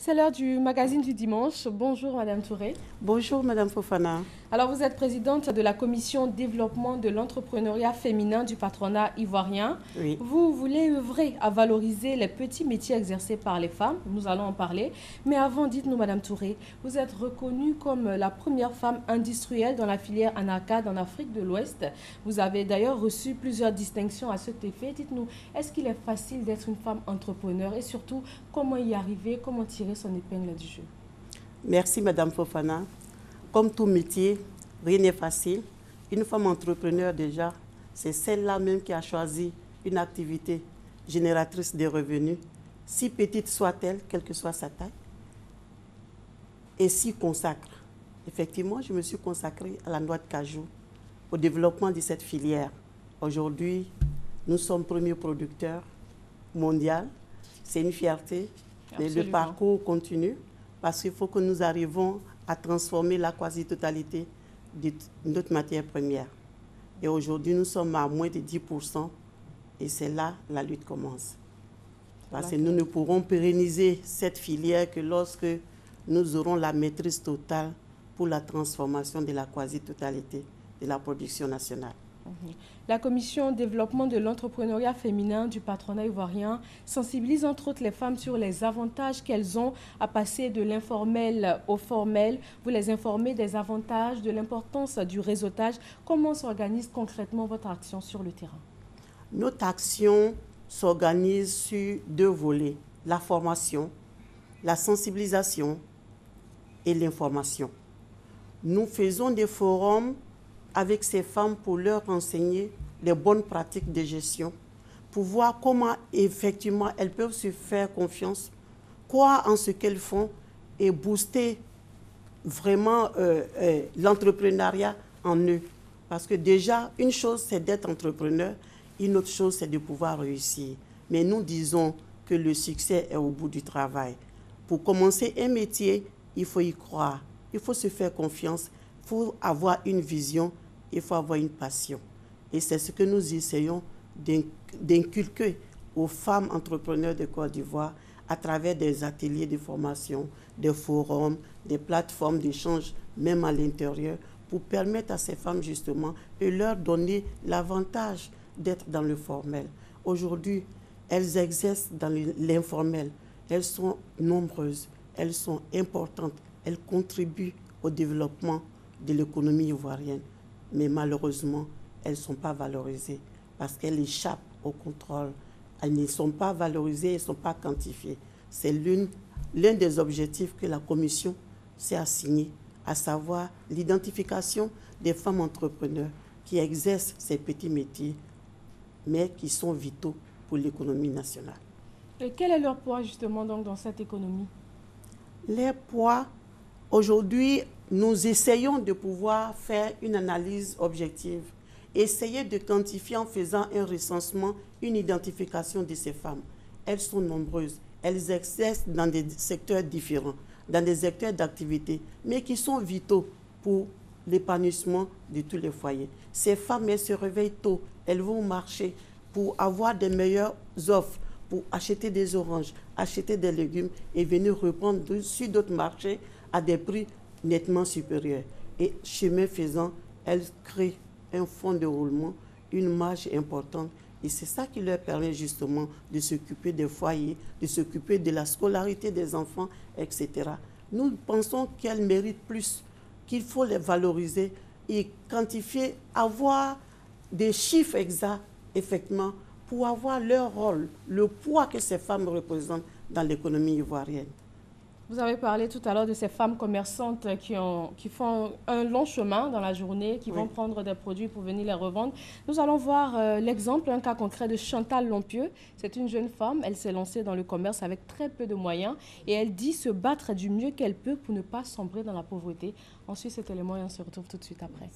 C'est l'heure du magazine du dimanche. Bonjour Madame Touré. Bonjour Madame Fofana. Alors vous êtes présidente de la commission développement de l'entrepreneuriat féminin du patronat ivoirien. Oui. Vous voulez œuvrer à valoriser les petits métiers exercés par les femmes. Nous allons en parler. Mais avant, dites-nous Madame Touré, vous êtes reconnue comme la première femme industrielle dans la filière ANACAD en Afrique de l'Ouest. Vous avez d'ailleurs reçu plusieurs distinctions à cet effet. Dites-nous, est-ce qu'il est facile d'être une femme entrepreneur et surtout, comment y arriver, comment tirer son épingle du jeu? Merci Madame Fofana. Comme tout métier, rien n'est facile. Une femme entrepreneur déjà, c'est celle-là même qui a choisi une activité génératrice de revenus, si petite soit-elle, quelle que soit sa taille, et s'y consacre. Effectivement, je me suis consacrée à la noix de cajou, au développement de cette filière. Aujourd'hui, nous sommes premier producteur mondial. C'est une fierté. Mais le parcours continue parce qu'il faut que nous arrivions à transformer la quasi-totalité de notre matière première. Et aujourd'hui, nous sommes à moins de 10% et c'est là que la lutte commence. Parce que nous ne pourrons pérenniser cette filière que lorsque nous aurons la maîtrise totale pour la transformation de la quasi-totalité de la production nationale. La commission développement de l'entrepreneuriat féminin du patronat ivoirien sensibilise entre autres les femmes sur les avantages qu'elles ont à passer de l'informel au formel. Vous les informez des avantages, de l'importance du réseautage. Comment s'organise concrètement votre action sur le terrain? Notre action s'organise sur deux volets, la formation, la sensibilisation et l'information. Nous faisons des forums avec ces femmes pour leur enseigner les bonnes pratiques de gestion, pour voir comment effectivement elles peuvent se faire confiance, croire en ce qu'elles font et booster vraiment l'entrepreneuriat en eux. Parce que déjà, une chose c'est d'être entrepreneur, une autre chose c'est de pouvoir réussir. Mais nous disons que le succès est au bout du travail. Pour commencer un métier, il faut y croire, il faut se faire confiance, il faut avoir une vision, il faut avoir une passion. Et c'est ce que nous essayons d'inculquer aux femmes entrepreneurs de Côte d'Ivoire à travers des ateliers de formation, des forums, des plateformes d'échange, même à l'intérieur, pour permettre à ces femmes justement de leur donner l'avantage d'être dans le formel. Aujourd'hui, elles exercent dans l'informel. Elles sont nombreuses, elles sont importantes, elles contribuent au développement de l'économie ivoirienne. Mais malheureusement, elles ne sont pas valorisées parce qu'elles échappent au contrôle. Elles ne sont pas valorisées, elles ne sont pas quantifiées. C'est l'un des objectifs que la Commission s'est assigné, à savoir l'identification des femmes entrepreneurs qui exercent ces petits métiers, mais qui sont vitaux pour l'économie nationale. Et quel est leur poids justement donc dans cette économie? Les poids, aujourd'hui, nous essayons de pouvoir faire une analyse objective, essayer de quantifier en faisant un recensement, une identification de ces femmes. Elles sont nombreuses, elles exercent dans des secteurs différents, dans des secteurs d'activité, mais qui sont vitaux pour l'épanouissement de tous les foyers. Ces femmes, elles se réveillent tôt, elles vont au marché pour avoir des meilleures offres, pour acheter des oranges, acheter des légumes et venir reprendre sur d'autres marchés à des prix nettement supérieurs. Et chemin faisant, elles créent un fonds de roulement, une marge importante. Et c'est ça qui leur permet justement de s'occuper des foyers, de s'occuper de la scolarité des enfants, etc. Nous pensons qu'elles méritent plus, qu'il faut les valoriser et quantifier, avoir des chiffres exacts, effectivement, pour avoir leur rôle, le poids que ces femmes représentent dans l'économie ivoirienne. Vous avez parlé tout à l'heure de ces femmes commerçantes qui font un long chemin dans la journée, qui vont prendre des produits pour venir les revendre. Nous allons voir l'exemple, un cas concret de Chantal Lompieux. C'est une jeune femme, elle s'est lancée dans le commerce avec très peu de moyens et elle dit se battre du mieux qu'elle peut pour ne pas sombrer dans la pauvreté. On suit cet élément et on se retrouve tout de suite après.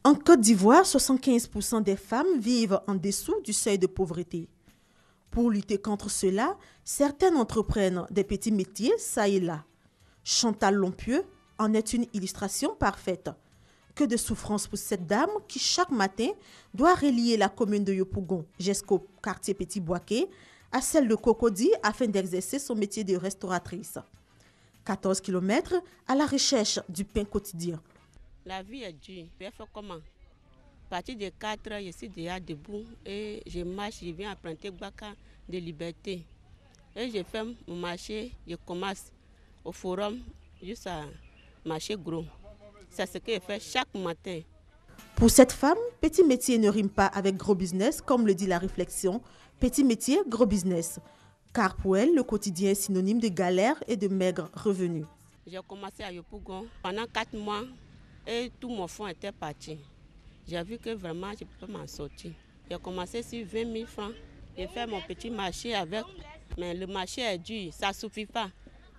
En Côte d'Ivoire, 75% des femmes vivent en dessous du seuil de pauvreté. Pour lutter contre cela, certaines entreprennent des petits métiers ça et là. Chantal Lompieux en est une illustration parfaite. que de souffrance pour cette dame qui, chaque matin, doit relier la commune de Yopougon jusqu'au quartier Petit-Boaké à celle de Cocody afin d'exercer son métier de restauratrice. 14 km à la recherche du pain quotidien. La vie est dure. Je vais faire comment? À partir de 4 heures, je suis déjà debout et je marche, je viens emprunter Baka de Liberté. Et je fais mon marché, je commence au forum jusqu'à marché gros. C'est ce que je fais chaque matin. Pour cette femme, petit métier ne rime pas avec gros business, comme le dit la réflexion. Petit métier, gros business. Car pour elle, le quotidien est synonyme de galère et de maigres revenus. J'ai commencé à Yopougon pendant 4 mois et tout mon fonds était parti. J'ai vu que vraiment je peux m'en sortir. J'ai commencé sur 20 000 francs. J'ai fait mon petit marché avec, mais le marché est dur, ça ne suffit pas.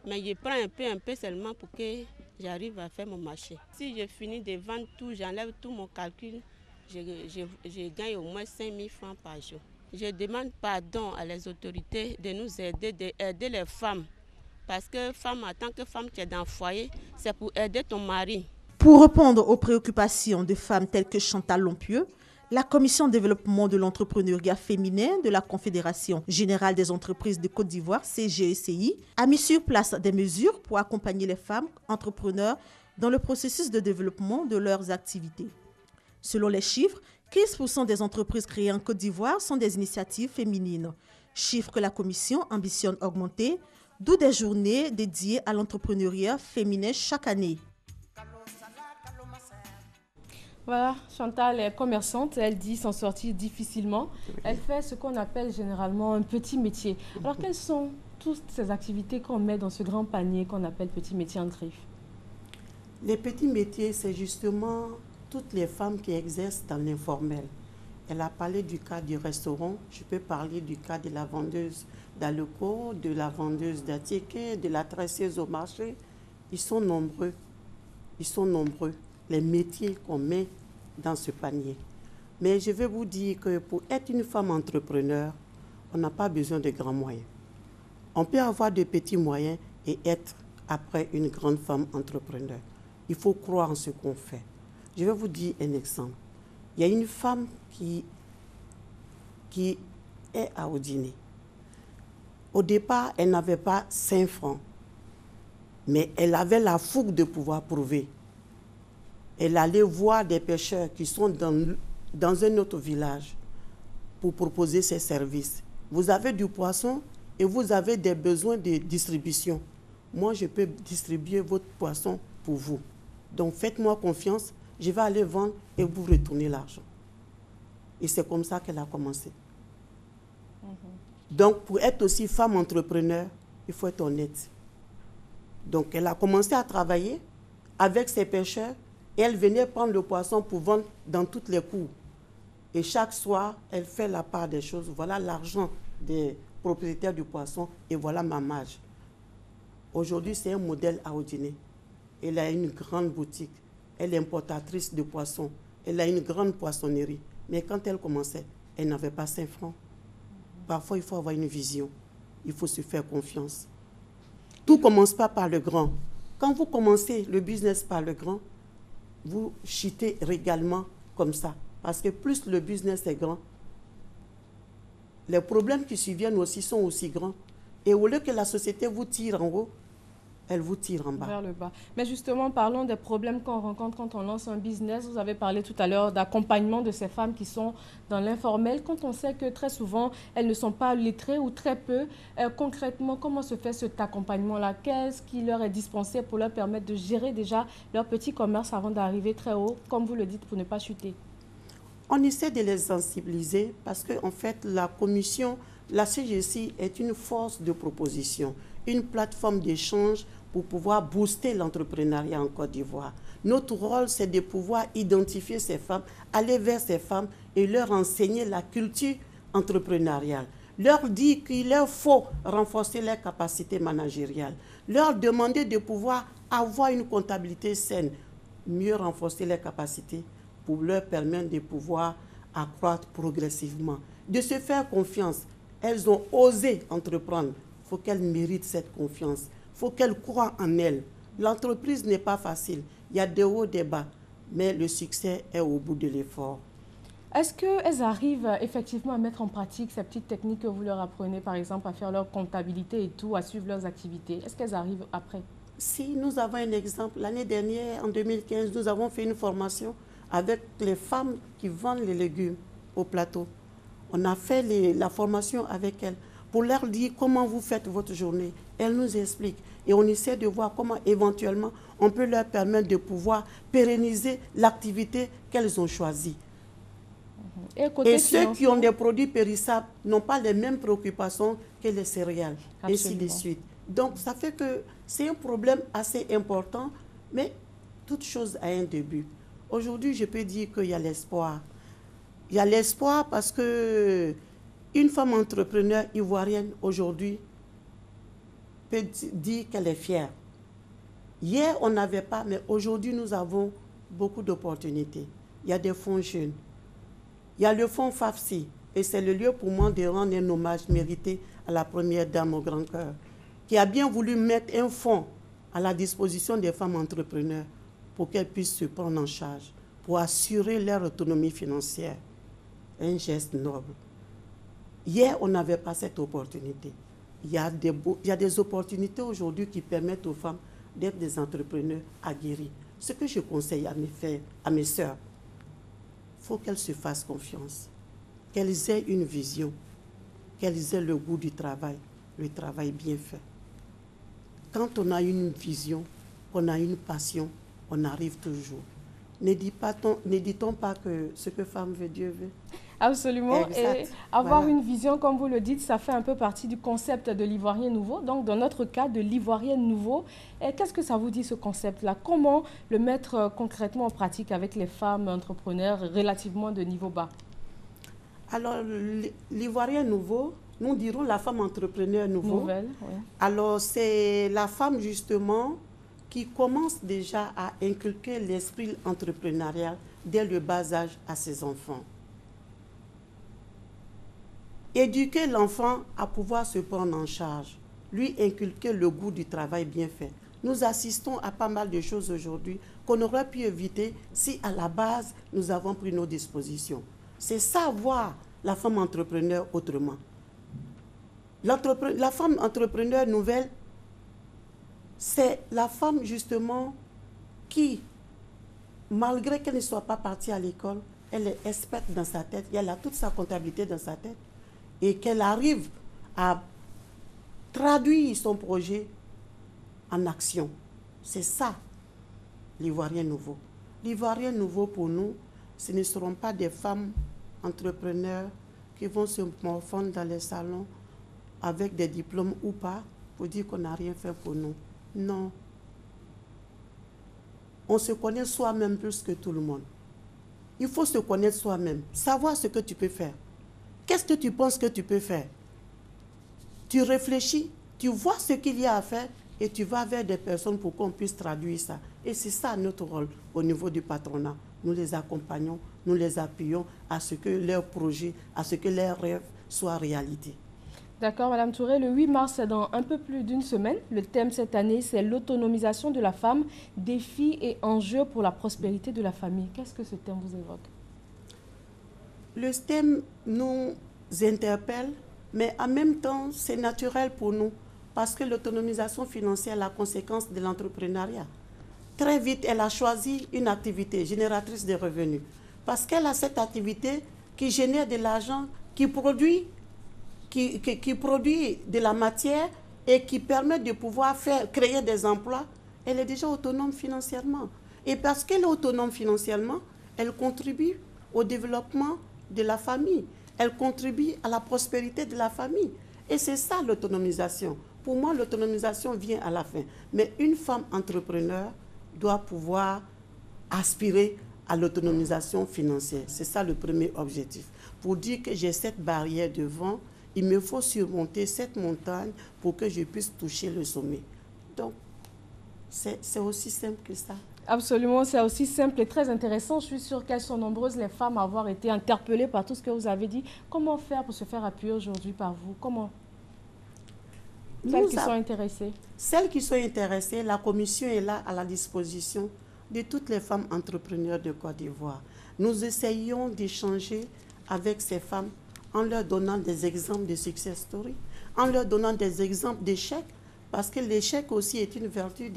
Mais je prends un peu seulement pour que j'arrive à faire mon marché. Si je finis de vendre tout, j'enlève tout mon calcul, je gagne au moins 5 000 francs par jour. Je demande pardon à les autorités de nous aider, d'aider les femmes. Parce que femme, en tant que femme, tu es dans le foyer, c'est pour aider ton mari. Pour répondre aux préoccupations de femmes telles que Chantal Lompieux, la Commission développement de l'entrepreneuriat féminin de la Confédération générale des entreprises de Côte d'Ivoire, CGECI, a mis sur place des mesures pour accompagner les femmes entrepreneurs dans le processus de développement de leurs activités. Selon les chiffres, 15% des entreprises créées en Côte d'Ivoire sont des initiatives féminines, chiffre que la Commission ambitionne augmenter, d'où des journées dédiées à l'entrepreneuriat féminin chaque année. Voilà, Chantal est commerçante, elle dit s'en sortir difficilement. Elle fait ce qu'on appelle généralement un petit métier. Alors, quelles sont toutes ces activités qu'on met dans ce grand panier qu'on appelle petit métier en griffe? Les petits métiers, c'est justement toutes les femmes qui exercent dans l'informel. Elle a parlé du cas du restaurant, je peux parler du cas de la vendeuse d'Aleko, de la vendeuse d'Atieke, de la tresseuse au marché. Ils sont nombreux, les métiers qu'on met dans ce panier. Mais je vais vous dire que pour être une femme entrepreneur, on n'a pas besoin de grands moyens. On peut avoir de petits moyens et être après une grande femme entrepreneur. Il faut croire en ce qu'on fait. Je vais vous dire un exemple. Il y a une femme qui est à Odiné. Au départ, elle n'avait pas 5 francs, mais elle avait la fougue de pouvoir prouver. Elle allait voir des pêcheurs qui sont dans un autre village pour proposer ses services. Vous avez du poisson et vous avez des besoins de distribution. Moi, je peux distribuer votre poisson pour vous. Donc, faites-moi confiance, je vais aller vendre et vous retournez l'argent. Et c'est comme ça qu'elle a commencé. Donc, pour être aussi femme entrepreneur, il faut être honnête. Donc, elle a commencé à travailler avec ses pêcheurs et elle venait prendre le poisson pour vendre dans toutes les cours. Et chaque soir, elle fait la part des choses. Voilà l'argent des propriétaires du poisson et voilà ma marge. Aujourd'hui, c'est un modèle à Odiné. Elle a une grande boutique. Elle est importatrice de poissons. Elle a une grande poissonnerie. Mais quand elle commençait, elle n'avait pas 5 francs. Parfois, il faut avoir une vision. Il faut se faire confiance. Tout ne commence pas par le grand. Quand vous commencez le business par le grand, vous chutez régalement comme ça. Parce que plus le business est grand, les problèmes qui surviennent aussi sont aussi grands. Et au lieu que la société vous tire en haut, elle vous tire en bas. Vers le bas. Mais justement, parlons des problèmes qu'on rencontre quand on lance un business. Vous avez parlé tout à l'heure d'accompagnement de ces femmes qui sont dans l'informel. Quand on sait que très souvent, elles ne sont pas lettrées ou très peu, concrètement, comment se fait cet accompagnement-là? Qu'est-ce qui leur est dispensé pour leur permettre de gérer déjà leur petit commerce avant d'arriver très haut, comme vous le dites, pour ne pas chuter? On essaie de les sensibiliser parce qu'en fait, la commission, la CGC est une force de proposition, une plateforme d'échange pour pouvoir booster l'entrepreneuriat en Côte d'Ivoire. Notre rôle, c'est de pouvoir identifier ces femmes, aller vers ces femmes et leur enseigner la culture entrepreneuriale. Leur dire qu'il leur faut renforcer leurs capacités managériales. Leur demander de pouvoir avoir une comptabilité saine, mieux renforcer leurs capacités pour leur permettre de pouvoir accroître progressivement. De se faire confiance. Elles ont osé entreprendre. Il faut qu'elles méritent cette confiance. Il faut qu'elles croient en elles. L'entreprise n'est pas facile. Il y a des hauts, des bas. mais le succès est au bout de l'effort. Est-ce qu'elles arrivent effectivement à mettre en pratique ces petites techniques que vous leur apprenez, par exemple, à faire leur comptabilité et tout, à suivre leurs activités? Est-ce qu'elles arrivent après? Si nous avons un exemple, l'année dernière, en 2015, nous avons fait une formation avec les femmes qui vendent les légumes au plateau. On a fait la formation avec elles pour leur dire comment vous faites votre journée. Elles nous expliquent et on essaie de voir comment éventuellement on peut leur permettre de pouvoir pérenniser l'activité qu'elles ont choisie. Et ceux qui ont des produits périssables n'ont pas les mêmes préoccupations que les céréales, ainsi de suite. Donc, ça fait que c'est un problème assez important, mais toute chose a un début. Aujourd'hui, je peux dire qu'il y a l'espoir. Il y a l'espoir parce que une femme entrepreneur ivoirienne aujourd'hui peut dire qu'elle est fière. Hier, on n'avait pas, mais aujourd'hui, nous avons beaucoup d'opportunités. Il y a des fonds jeunes. Il y a le fonds FAFSI, et c'est le lieu pour moi de rendre un hommage mérité à la première dame au grand cœur, qui a bien voulu mettre un fonds à la disposition des femmes entrepreneurs pour qu'elles puissent se prendre en charge, pour assurer leur autonomie financière. Un geste noble. Hier, on n'avait pas cette opportunité. Il y a des opportunités aujourd'hui qui permettent aux femmes d'être des entrepreneurs aguerris. Ce que je conseille à mes sœurs, il faut qu'elles se fassent confiance, qu'elles aient une vision, qu'elles aient le goût du travail, le travail bien fait. Quand on a une vision, qu'on a une passion, on arrive toujours. Ne dit-on pas que ce que femme veut, Dieu veut? Absolument. Exact. Et avoir Voilà. une vision, comme vous le dites, ça fait un peu partie du concept de l'ivoirien nouveau. Donc, dans notre cas, de l'ivoirien nouveau, qu'est-ce que ça vous dit, ce concept-là? Comment le mettre concrètement en pratique avec les femmes entrepreneurs relativement de niveau bas? Alors, l'ivoirien nouveau, nous dirons la femme entrepreneur nouveau. Nouvelle, oui. Alors, c'est la femme, justement, qui commence déjà à inculquer l'esprit entrepreneurial dès le bas âge à ses enfants. Éduquer l'enfant à pouvoir se prendre en charge, lui inculquer le goût du travail bien fait. Nous assistons à pas mal de choses aujourd'hui qu'on aurait pu éviter si à la base nous avons pris nos dispositions. C'est ça, voir la femme entrepreneur autrement. La femme entrepreneur nouvelle, c'est la femme justement qui, malgré qu'elle ne soit pas partie à l'école, elle est experte dans sa tête, elle a toute sa comptabilité dans sa tête et qu'elle arrive à traduire son projet en action. C'est ça, l'ivoirien nouveau. L'ivoirien nouveau pour nous, ce ne seront pas des femmes entrepreneurs qui vont se morfondre dans les salons avec des diplômes ou pas pour dire qu'on n'a rien fait pour nous. Non. On se connaît soi-même plus que tout le monde. Il faut se connaître soi-même, savoir ce que tu peux faire. Qu'est-ce que tu penses que tu peux faire? Tu réfléchis, tu vois ce qu'il y a à faire et tu vas vers des personnes pour qu'on puisse traduire ça. Et c'est ça notre rôle au niveau du patronat. Nous les accompagnons, nous les appuyons à ce que leurs projets, à ce que leurs rêves soient réalité. D'accord, Madame Touré, le 8 mars, c'est dans un peu plus d'une semaine. Le thème cette année, c'est l'autonomisation de la femme, défis et enjeux pour la prospérité de la famille. Qu'est-ce que ce thème vous évoque? Le thème nous interpelle, mais en même temps, c'est naturel pour nous, parce que l'autonomisation financière est la conséquence de l'entrepreneuriat. Très vite, elle a choisi une activité génératrice de revenus, parce qu'elle a cette activité qui génère de l'argent, qui produit de la matière et qui permet de pouvoir créer des emplois. Elle est déjà autonome financièrement. Et parce qu'elle est autonome financièrement, elle contribue au développement de la famille. Elle contribue à la prospérité de la famille. Et c'est ça l'autonomisation. Pour moi, l'autonomisation vient à la fin. Mais une femme entrepreneur doit pouvoir aspirer à l'autonomisation financière. C'est ça le premier objectif. Pour dire que j'ai cette barrière devant, il me faut surmonter cette montagne pour que je puisse toucher le sommet. Donc, c'est aussi simple que ça. Absolument, c'est aussi simple et très intéressant. Je suis sûre qu'elles sont nombreuses, les femmes, à avoir été interpellées par tout ce que vous avez dit. Comment faire pour se faire appuyer aujourd'hui par vous? Comment? Celles qui sont intéressées. Celles qui sont intéressées, la commission est là à la disposition de toutes les femmes entrepreneurs de Côte d'Ivoire. Nous essayons d'échanger avec ces femmes en leur donnant des exemples de success story, en leur donnant des exemples d'échecs, parce que l'échec aussi est une vertu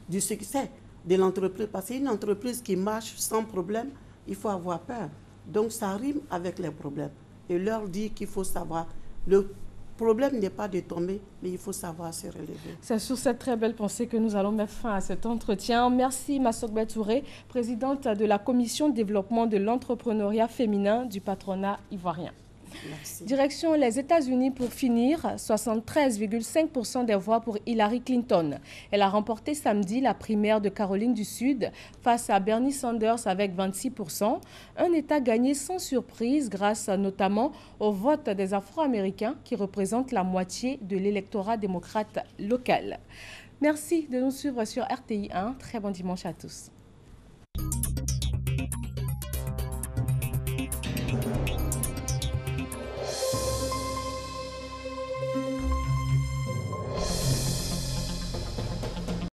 du succès de l'entreprise. Parce qu'une entreprise qui marche sans problème, il faut avoir peur. Donc ça rime avec les problèmes. Et leur dire qu'il faut savoir, le problème n'est pas de tomber, mais il faut savoir se relever. C'est sur cette très belle pensée que nous allons mettre fin à cet entretien. Merci Massogbé Touré, présidente de la Commission de développement de l'entrepreneuriat féminin du patronat ivoirien. Merci. Direction les États-Unis pour finir, 73,5% des voix pour Hillary Clinton. Elle a remporté samedi la primaire de Caroline du Sud face à Bernie Sanders avec 26%. Un État gagné sans surprise grâce notamment au vote des Afro-Américains qui représentent la moitié de l'électorat démocrate local. Merci de nous suivre sur RTI 1. Très bon dimanche à tous.